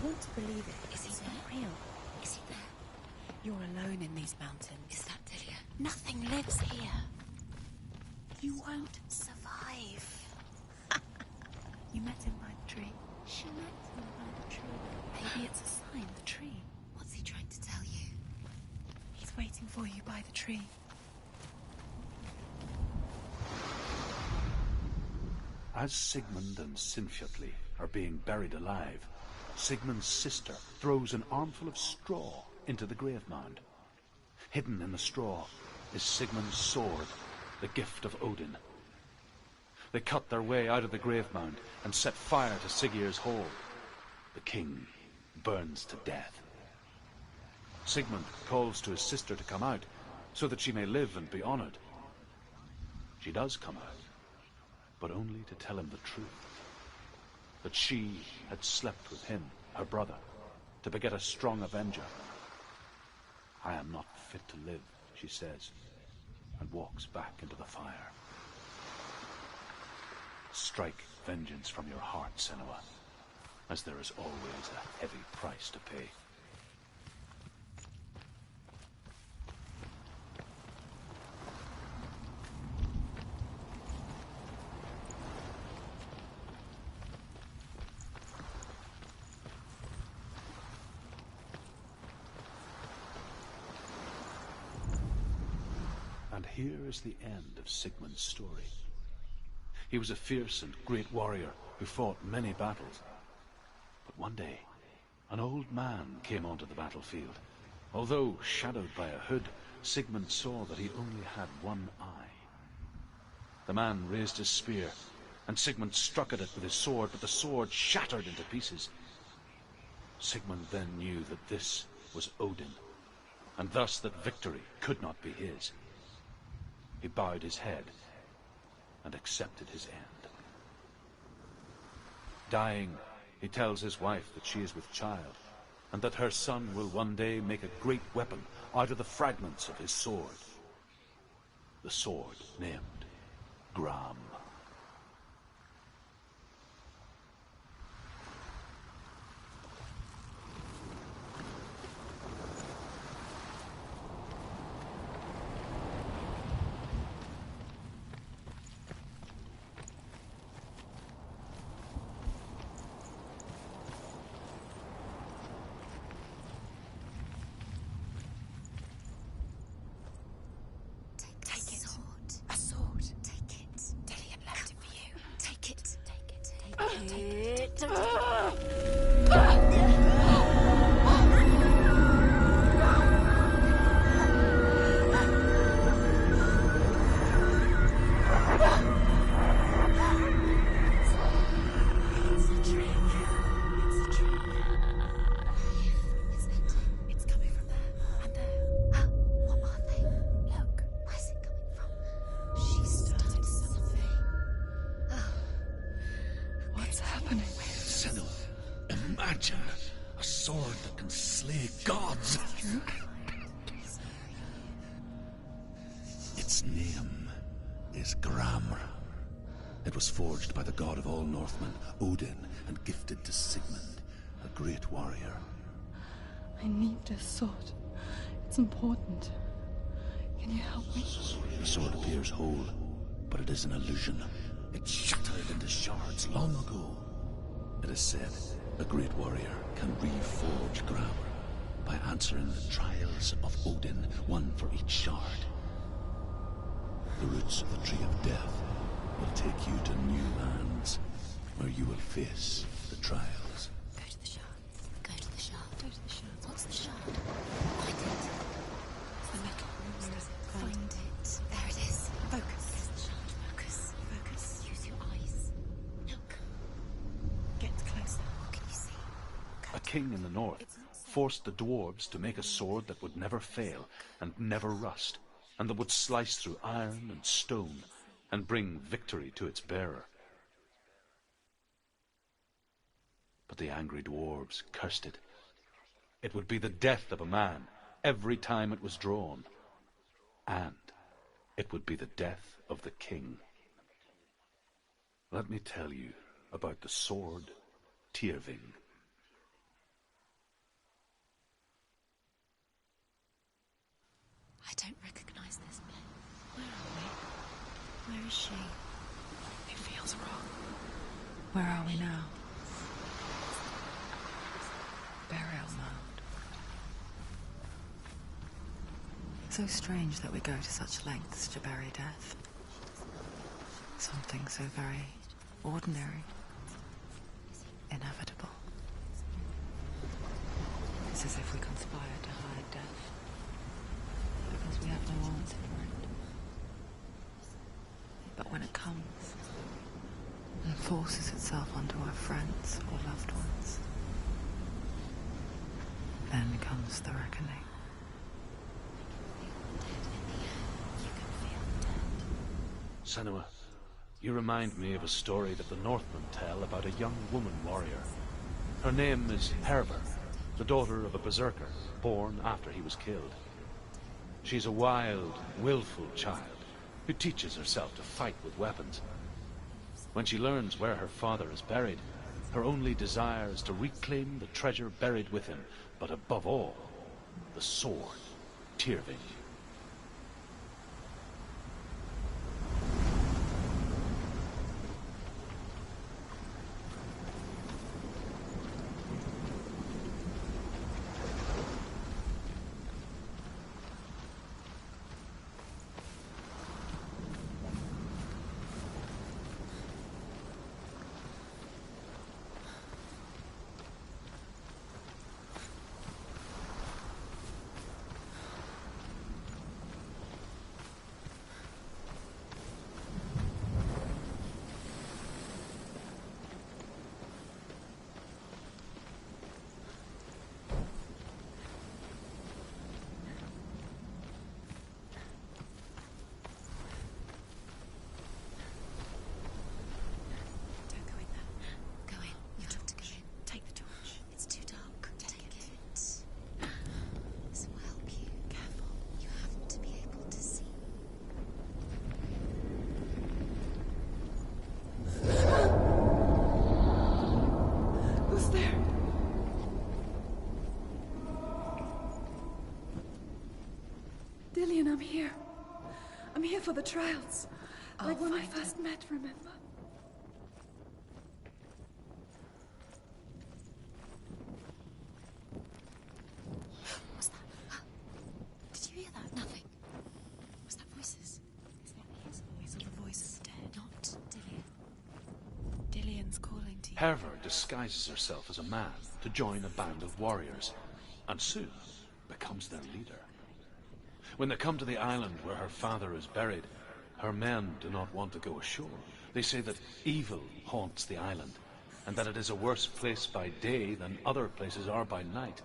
want to believe it. Is he It's there? not real. Is he there? You're alone in these mountains. Is that Delia? Nothing lives here. You won't survive. You met him by the tree. She met him by the tree. Maybe it's a sign, the tree. What's he trying to tell you? He's waiting for you by the tree. As Sigmund and Sinfjotli are being buried alive, Sigmund's sister throws an armful of straw into the grave mound. Hidden in the straw is Sigmund's sword, the gift of Odin. They cut their way out of the grave mound and set fire to Siggeir's hall. The king burns to death. Sigmund calls to his sister to come out so that she may live and be honored. She does come out, but only to tell him the truth. That she had slept with him, her brother, to beget a strong avenger. I am not fit to live, she says, and walks back into the fire. Strike vengeance from your heart, Senua, as there is always a heavy price to pay. And here is the end of Sigmund's story. He was a fierce and great warrior who fought many battles. But one day, an old man came onto the battlefield. Although shadowed by a hood, Sigmund saw that he only had one eye. The man raised his spear, and Sigmund struck at it with his sword, but the sword shattered into pieces. Sigmund then knew that this was Odin, and thus that victory could not be his. He bowed his head and accepted his end. Dying, he tells his wife that she is with child, and that her son will one day make a great weapon out of the fragments of his sword. The sword named Gram. A sword that can slay gods. Its name is Gram. It was forged by the god of all Northmen, Odin, and gifted to Sigmund, a great warrior. I need this sword. It's important. Can you help me? The sword appears whole, but it is an illusion. It shattered into shards long ago. It is said a great warrior can reforge Gram by answering the trials of Odin, one for each shard. The roots of the Tree of Death will take you to new lands, where you will face the trials. Go to the shards. Go to the shards. Go to the shards. What's the shard? Find it. It's the metal. Find it. There it is. Focus. There's the shard. Focus. Focus. Use your eyes. Look. Get closer. What can you see? A king in the north forced the dwarves to make a sword that would never fail and never rust, and that would slice through iron and stone and bring victory to its bearer. But the angry dwarves cursed it. It would be the death of a man every time it was drawn, and it would be the death of the king. Let me tell you about the sword Tyrving. is she? It feels wrong. Where are we now? Burial mound. So strange that we go to such lengths to bury death. Something so very ordinary, inevitable. It's as if we conspired to hide death, because we have no answer for it. But when it comes and forces itself onto our friends or loved ones, then comes the reckoning. Senua, you remind me of a story that the Northmen tell about a young woman warrior. Her name is Hervor, the daughter of a berserker, born after he was killed. She's a wild, willful child who teaches herself to fight with weapons. When she learns where her father is buried, her only desire is to reclaim the treasure buried with him, but above all, the sword, Tyrving. Dillian, I'm here. I'm here for the trials. Like when we first met, remember? What's that? Did you hear that? Nothing. Was that voices? Is that his voice or the voice of the dead? Not Dillian. Dillian's calling to you. Hervor disguises herself as a man to join a band of warriors, and soon becomes their leader. When they come to the island where her father is buried, her men do not want to go ashore. They say that evil haunts the island, and that it is a worse place by day than other places are by night.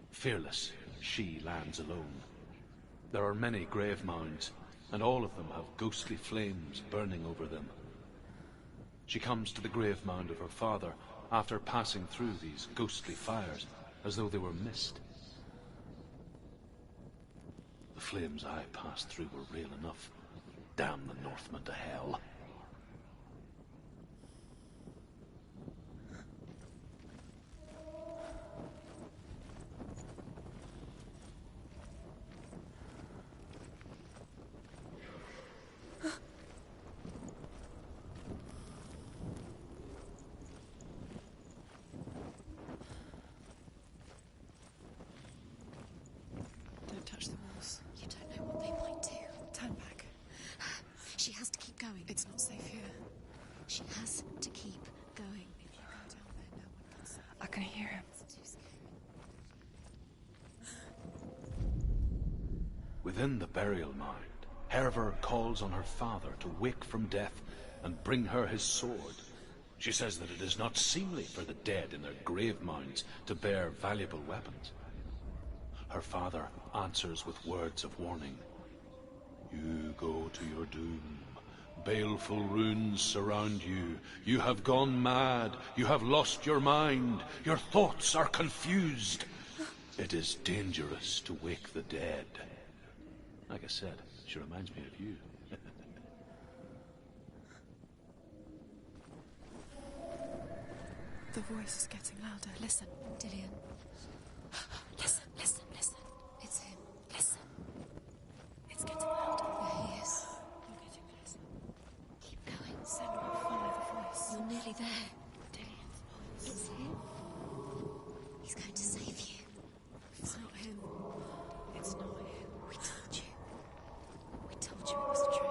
Fearless, she lands alone. There are many grave mounds, and all of them have ghostly flames burning over them. She comes to the grave mound of her father after passing through these ghostly fires, as though they were mist. The flames I passed through were real enough. Damn the Northmen to hell. Don't touch the walls. You don't know what they might do. Turn back. She has to keep going. It's not safe here. She has to keep going. If you go down there, no one can see. I can hear him. It's too scary. Within the burial mound, Hervor calls on her father to wake from death and bring her his sword. She says that it is not seemly for the dead in their grave mounds to bear valuable weapons. Her father answers with words of warning. You go to your doom. Baleful runes surround you. You have gone mad. You have lost your mind. Your thoughts are confused. It is dangerous to wake the dead. Like I said, she reminds me of you. The voice is getting louder. Listen. Dillian. Listen, listen, listen. It's him. Listen. It's getting louder. There he is. You're getting really there. It's him. He's going to save you. It's not him. It's not him. We told you. We told you it was a trick.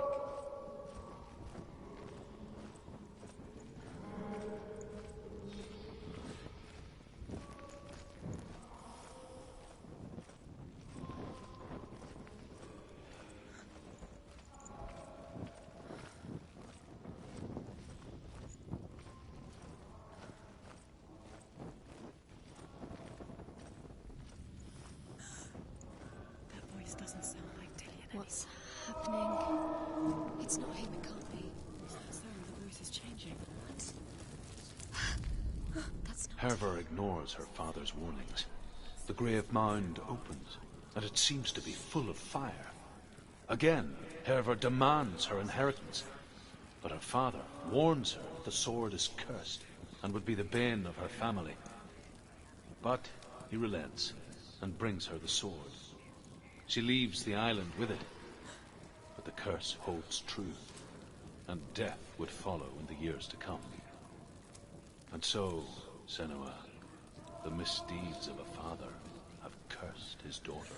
Doesn't sound like Dillian. What's happening? It's not him, it can't be. So the voice is changing. What? That's not... Hervor ignores her father's warnings. The grave mound opens, and it seems to be full of fire. Again, Hervor demands her inheritance, but her father warns her that the sword is cursed and would be the bane of her family. But he relents and brings her the sword. She leaves the island with it, but the curse holds true, and death would follow in the years to come. And so, Senua, the misdeeds of a father have cursed his daughter.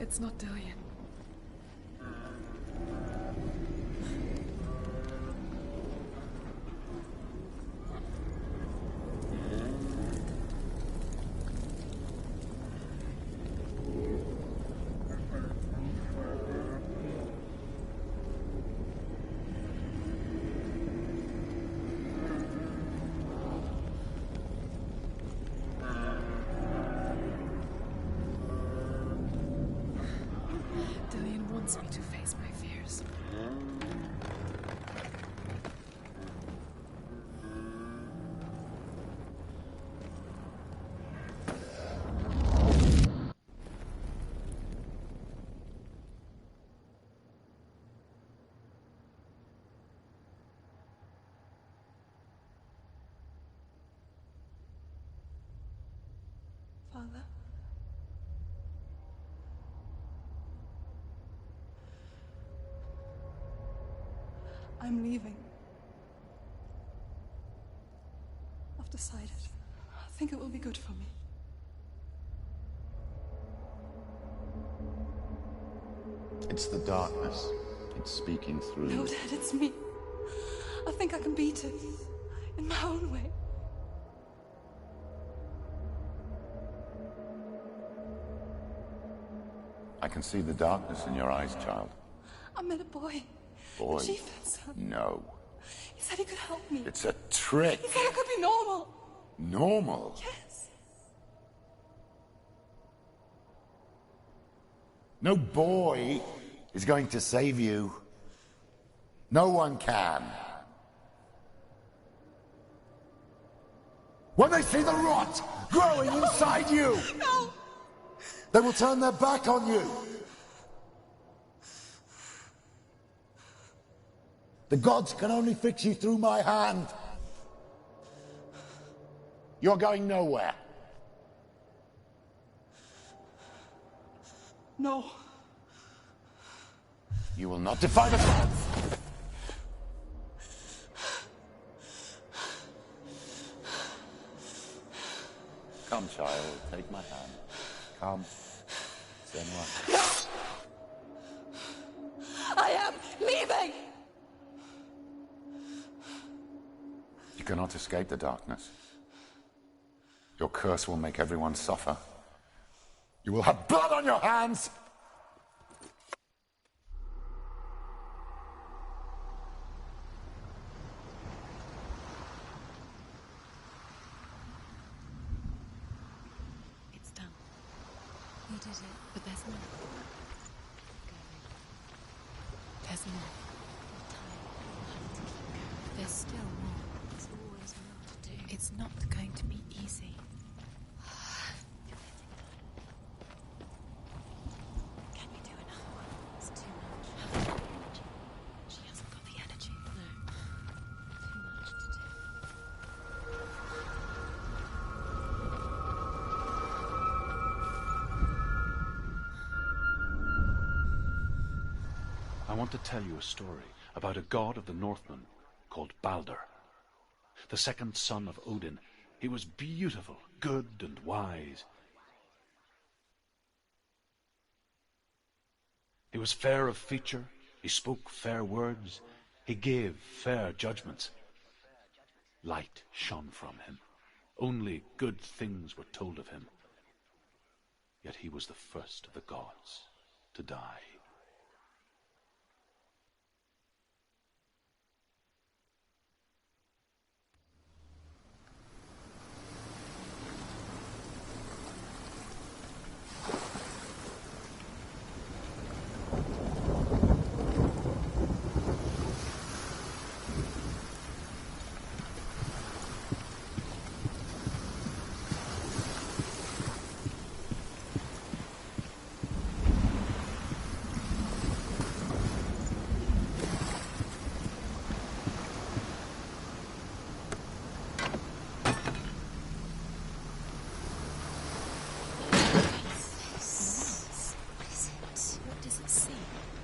It's not Dillian. Wants me to face my fears. Father? I'm leaving. I've decided. I think it will be good for me. It's the darkness. It's speaking through No, you. Dad, it's me. I think I can beat it. In my own way. I can see the darkness in your eyes, child. I met a boy. Boy. The chieftain's son. No. He said he could help me. It's a trick. He said I could be normal. Normal? Yes. No boy is going to save you. No one can. When they see the rot growing inside you, No! they will turn their back on you. The gods can only fix you through my hand. You're going nowhere. No. You will not defy the gods. take my hand. Come, Senua. I am leaving! You cannot escape the darkness. Your curse will make everyone suffer. You will have blood on your hands! It's done. You did it. But there's more. There's more. There's still more. There's always more to do. It's not going to be easy. Can you do another one? It's too much. She hasn't got the energy. No. Too much to do. I want to tell you a story about a god of the Northmen called Balder. The second son of Odin. He was beautiful, good, and wise. He was fair of feature, he spoke fair words, he gave fair judgments. Light shone from him. Only good things were told of him. Yet he was the first of the gods to die.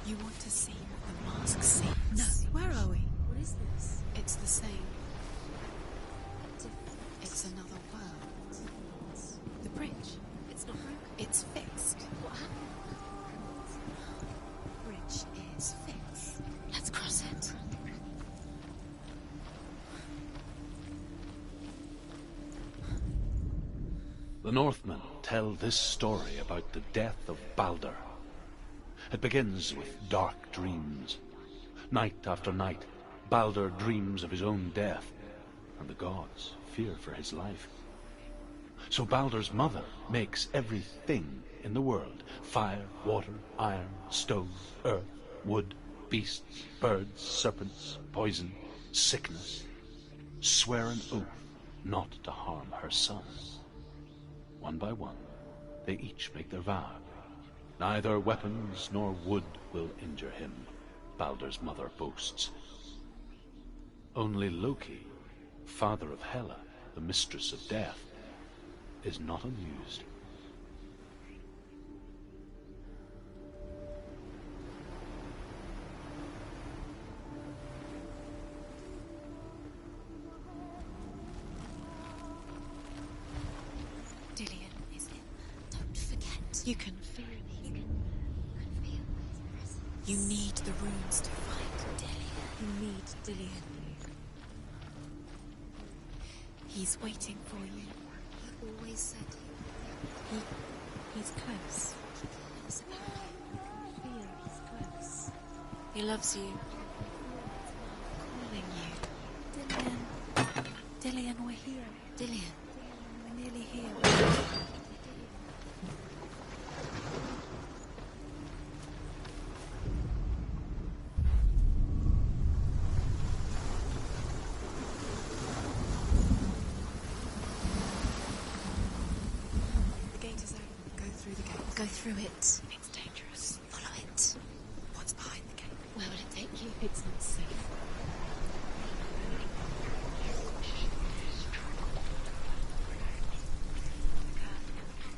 You want to see what the mask sees? No. Where are we? What is this? It's the same. It's another world. The bridge. It's not broken. It's fixed. What happened? The bridge is fixed. Let's cross it. The Northmen tell this story about the death of Balder. It begins with dark dreams. Night after night, Balder dreams of his own death, and the gods fear for his life. So Balder's mother makes everything in the world: fire, water, iron, stone, earth, wood, beasts, birds, serpents, poison, sickness, swear an oath not to harm her sons. One by one, they each make their vow. Neither weapons nor wood will injure him, Balder's mother boasts. Only Loki, father of Hela, the mistress of death, is not amused. Dillion is in. Don't forget. You can feel it. You can feel his presence. You need the runes to fight Dillion. You need Dillion. He's waiting for you. He always said He's close. he cares about you. You can feel he's close. He loves you. Calling you. Dillion, we're here. Dillion. We're nearly here. The gate is open. Go through the gate. Go through it. It's dangerous. Follow it. What's behind the gate? Where will it take you? It's not safe.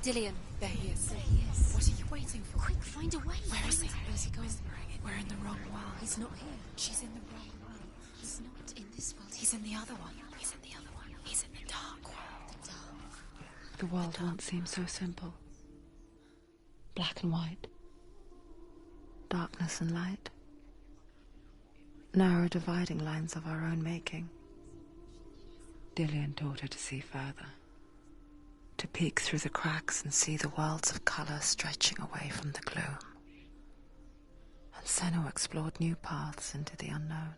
Dillion. There he is. There he is. What are you waiting for? Quick, find a way. Where is he? Where's he gone? We're in the wrong world. He's not here. She's in the wrong world. He's not in this world. He's in the other one. He's in the other one. He's in the dark world. the dark. The world once seemed so simple. Black and white. Darkness and light. Narrow dividing lines of our own making. Dillian taught her to see further. To peek through the cracks and see the worlds of colour stretching away from the gloom. And Senua explored new paths into the unknown.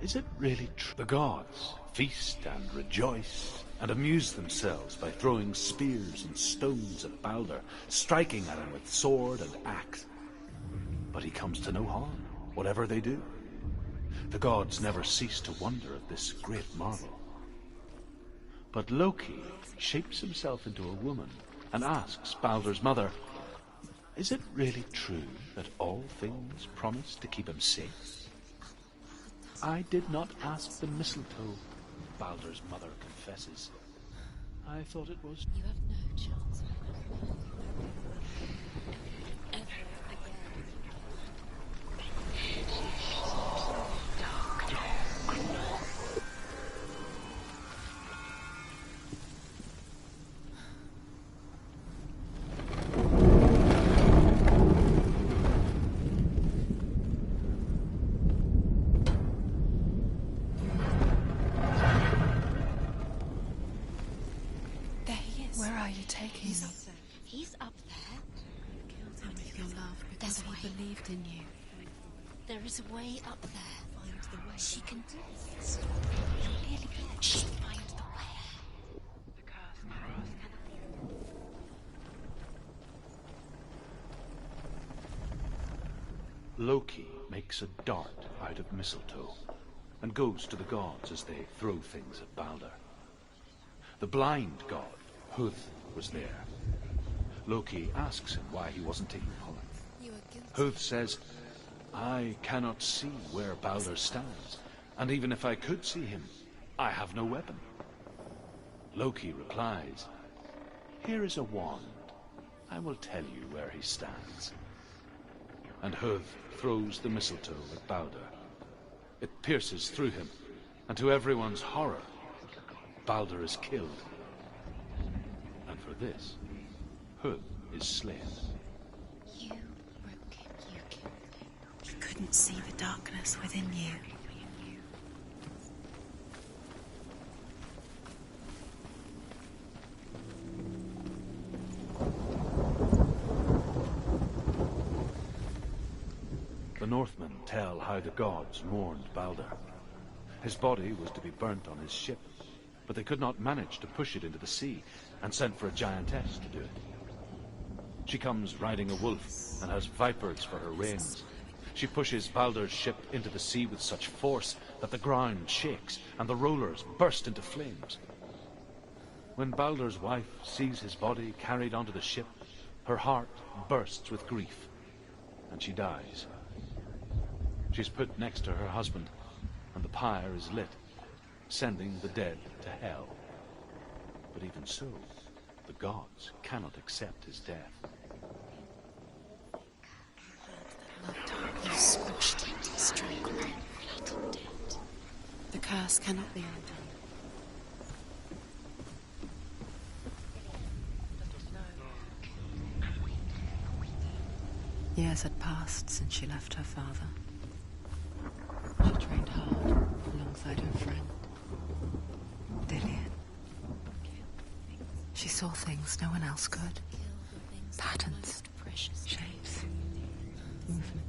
Is it really true? The gods feast and rejoice and amuse themselves by throwing spears and stones at Balder, striking at him with sword and axe. But he comes to no harm, whatever they do. The gods never cease to wonder at this great marvel. But Loki shapes himself into a woman and asks Balder's mother, is it really true that all things promise to keep him safe? I did not ask the mistletoe, Balder's mother confesses. I thought it was... You have no chance of ever again. Where are you taking me? He's up there. Killed him with your love because he believed in you. There is a way up there. Find the way. She can do this. Really, she can find the way. The curse. Loki makes a dart out of mistletoe and goes to the gods as they throw things at Balder. The blind god, Hud, was there. Loki asks him why he wasn't taking part. Hud says, I cannot see where Balder stands, and even if I could see him, I have no weapon. Loki replies, here is a wand. I will tell you where he stands. And Hud throws the mistletoe at Balder. It pierces through him, and to everyone's horror, Balder is killed. And for this, Hud is slain. You broke him. You killed him. He couldn't see the darkness within you. The Northmen tell how the gods mourned Balder. His body was to be burnt on his ship, but they could not manage to push it into the sea, and sent for a giantess to do it. She comes riding a wolf and has vipers for her reins. She pushes Balder's ship into the sea with such force that the ground shakes and the rollers burst into flames. When Balder's wife sees his body carried onto the ship, her heart bursts with grief, and she dies. She's put next to her husband, and the pyre is lit, sending the dead to hell. But even so, the gods cannot accept his death. Darkness squashed it, strangled him, flattened it. The curse cannot be undone. Years had passed since she left her father. She trained hard alongside her friend, Dillian. She saw things no one else could. Patterns, shapes, movement.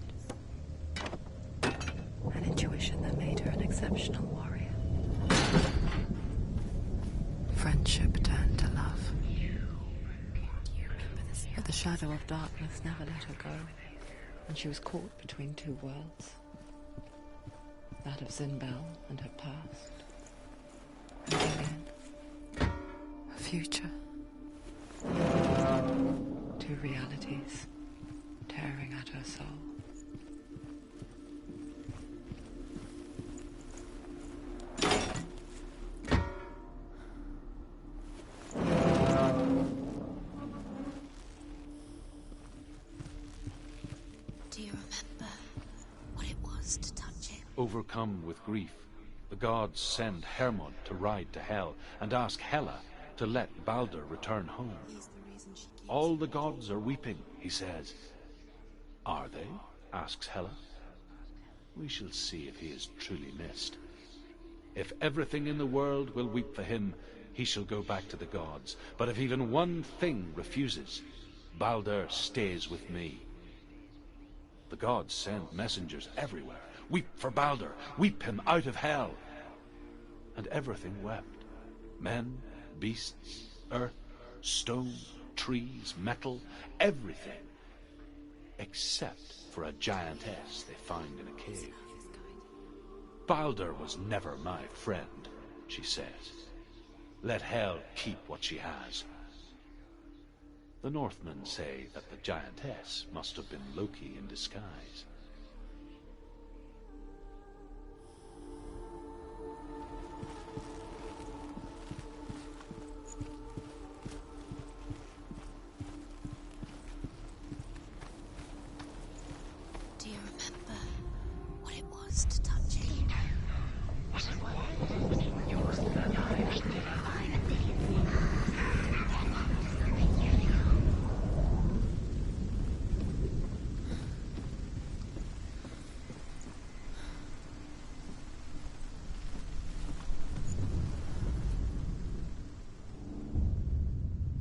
An intuition that made her an exceptional warrior. Friendship turned to love. But the shadow of darkness never let her go, and she was caught between two worlds. That of Zinbel and her past. And Dillian, her future. Two realities tearing at her soul. Do you remember what it was to touch him? Overcome with grief, the gods send Hermod to ride to Hel and ask Hela to let Balder return home. All the gods are weeping, he says. Are they? Asks Hela. We shall see if he is truly missed. If everything in the world will weep for him, he shall go back to the gods. But if even one thing refuses, Balder stays with me. The gods send messengers everywhere. Weep for Balder, weep him out of hell. And everything wept. Men, beasts, earth, stone, trees, metal, everything. Except for a giantess they find in a cave. Balder was never my friend, she says. Let Hel keep what she has. The Northmen say that the giantess must have been Loki in disguise. Do you remember what it was to touch it?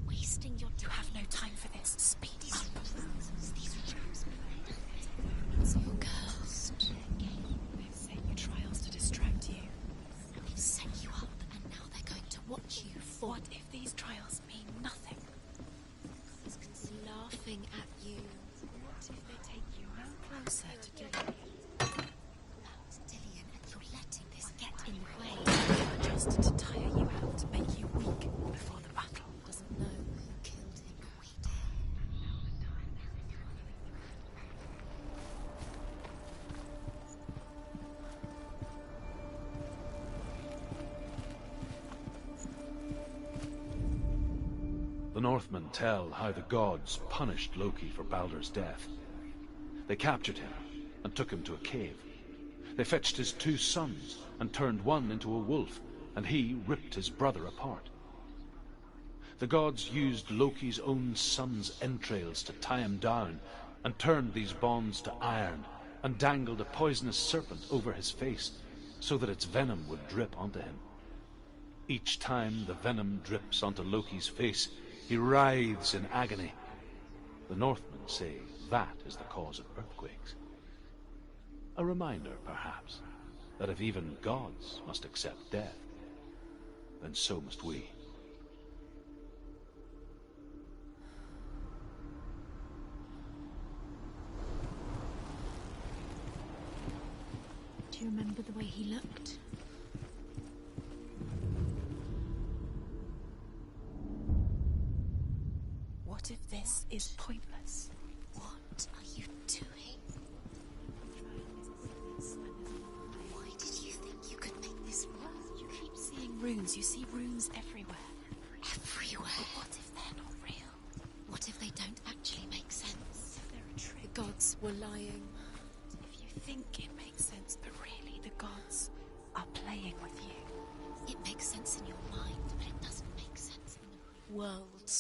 Wasting your time. You have no time for this. Speed up. It's your cursed. They've set you trials to distract you. They've set you up, and now they're going to watch you fall. What if these trials mean nothing? It's laughing at you. What if they take you no closer to Dillion? About Dillion, and you're letting this get in the way. Just to tire you out, to make you weak before the battle. Doesn't know who killed him, but we do. The Northmen tell how the gods punished Loki for Balder's death. They captured him and took him to a cave. They fetched his 2 sons and turned one into a wolf, and he ripped his brother apart. The gods used Loki's own son's entrails to tie him down, and turned these bonds to iron, and dangled a poisonous serpent over his face, so that its venom would drip onto him. Each time the venom drips onto Loki's face, he writhes in agony. The Northmen say that is the cause of earthquakes. A reminder, perhaps, that if even gods must accept death, then so must we. Do you remember the way he looked? What if this is pointless? What are you doing? Why did you think you could make this work? You keep seeing runes. You see runes everywhere. Everywhere. But what if they're not real? What if they don't actually make sense? They're a trick. The gods were lying. If you think it makes sense, but really the gods are playing with you. It makes sense in your mind, but it doesn't make sense in the world.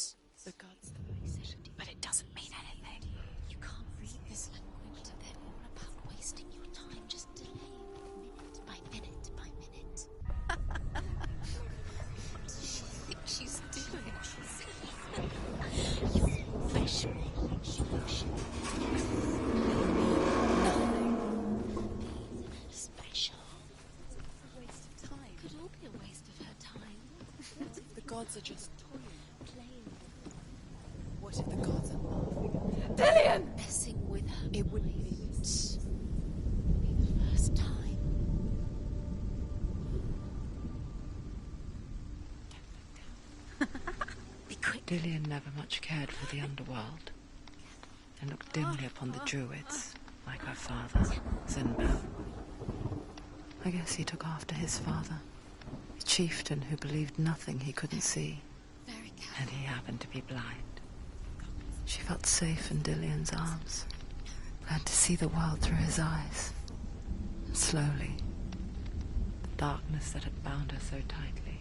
The gods are decision, but it doesn't mean anything. You can't read this language. They're all about wasting your time, just delaying minute by minute by minute. What does she think she's doing? You're special. Nothing. Special. A waste of time. Could all be a waste of her time. What if the gods are just toying? Playing. What if the gods are laughing at Dillion! Messing with her. It wouldn't be be the first time. Be quick. Dillion never much cared for the underworld, and looked dimly upon the druids, like her father, Zinbel. I guess he took after his father, a chieftain who believed nothing he couldn't see, Very careful. and he happened to be blind. She felt safe in Dillion's arms, glad to see the world through his eyes. And slowly, the darkness that had bound her so tightly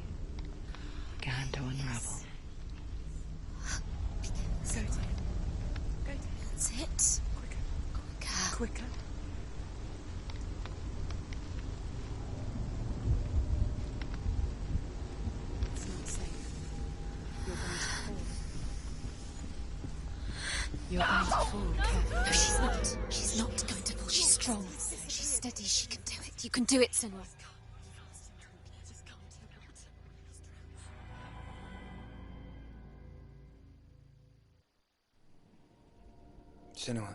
began to unravel. quicker. It's not safe. You're going to fall. You're going to fall, careful. No, she's not. She's not going to fall. She's strong. She's steady. She can do it. You can do it, Senua. Senua,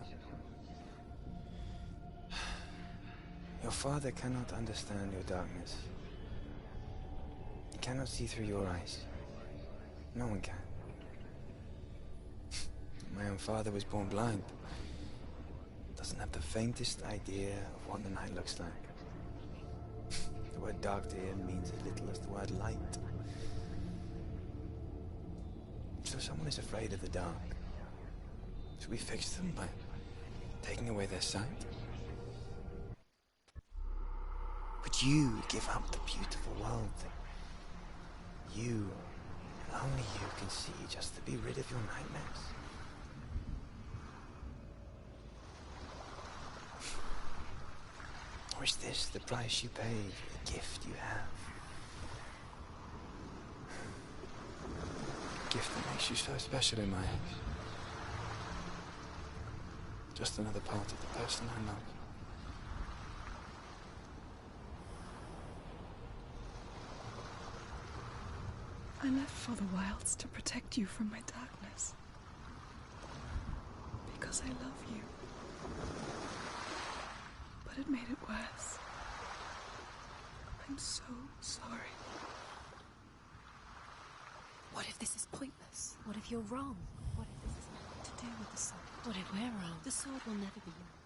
your father cannot understand your darkness. He cannot see through your eyes. No one can. My own father was born blind. Doesn't have the faintest idea of what the night looks like. The word dark to him means as little as the word light. So someone is afraid of the dark. Should we fix them by taking away their sight? Would you give up the beautiful world that you, and only you, can see just to be rid of your nightmares? Or is this the price you pay for the gift you have? A gift that makes you so special in my eyes. Just another part of the person I love. I left for the wilds to protect you from my darkness. Because I love you. But it made it worse. I'm so sorry. What if this is pointless? What if you're wrong? What if this is nothing to do with the sword? What if we're wrong? The sword will never be yours.